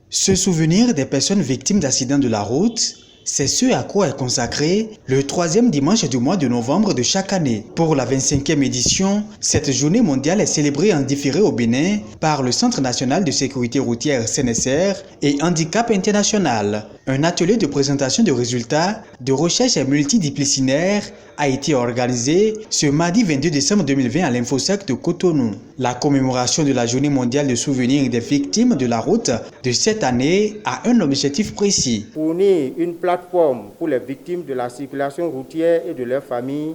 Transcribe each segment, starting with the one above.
Se souvenir des personnes victimes d'accidents de la route, c'est ce à quoi est consacré le troisième dimanche du mois de novembre de chaque année. Pour la 25e édition, cette journée mondiale est célébrée en différé au Bénin par le Centre national de sécurité routière CNSR et Handicap International. Un atelier de présentation de résultats de recherche multidisciplinaire a été organisé ce mardi 22 décembre 2020 à l'Infosec de Cotonou. La commémoration de la journée mondiale de souvenir des victimes de la route de cette année a un objectif précis. Fournir une plateforme pour les victimes de la circulation routière et de leurs familles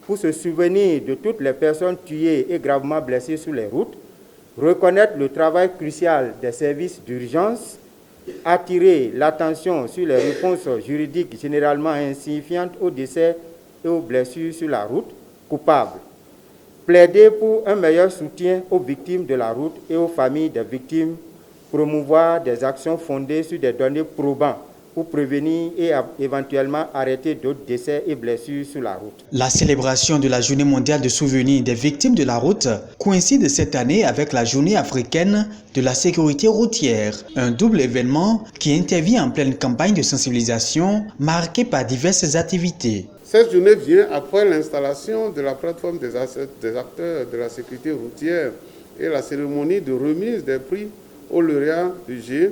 pour se souvenir de toutes les personnes tuées et gravement blessées sur les routes, reconnaître le travail crucial des services d'urgence, attirer l'attention sur les réponses juridiques généralement insignifiantes aux décès et aux blessures sur la route coupables, plaider pour un meilleur soutien aux victimes de la route et aux familles des victimes, promouvoir des actions fondées sur des données probantes pour prévenir et éventuellement arrêter d'autres décès et blessures sur la route. La célébration de la Journée mondiale de souvenir des victimes de la route coïncide cette année avec la Journée africaine de la sécurité routière, un double événement qui intervient en pleine campagne de sensibilisation marquée par diverses activités. Cette journée vient après l'installation de la plateforme des acteurs de la sécurité routière et la cérémonie de remise des prix aux lauréats du G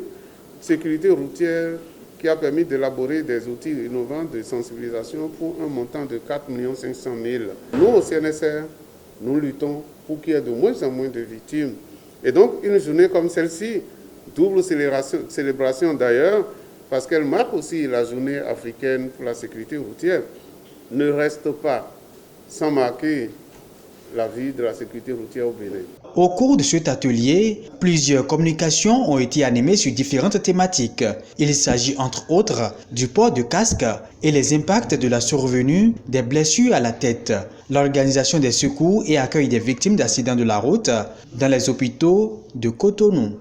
sécurité routière qui a permis d'élaborer des outils innovants de sensibilisation pour un montant de 4 500 000. Nous, au CNSR, nous luttons pour qu'il y ait de moins en moins de victimes. Et donc, une journée comme celle-ci, double célébration d'ailleurs, parce qu'elle marque aussi la journée africaine pour la sécurité routière, ne reste pas sans marquer la vie de la sécurité routière au Bénin. Au cours de cet atelier, plusieurs communications ont été animées sur différentes thématiques. Il s'agit entre autres du port de casque et les impacts de la survenue des blessures à la tête, l'organisation des secours et accueil des victimes d'accidents de la route dans les hôpitaux de Cotonou.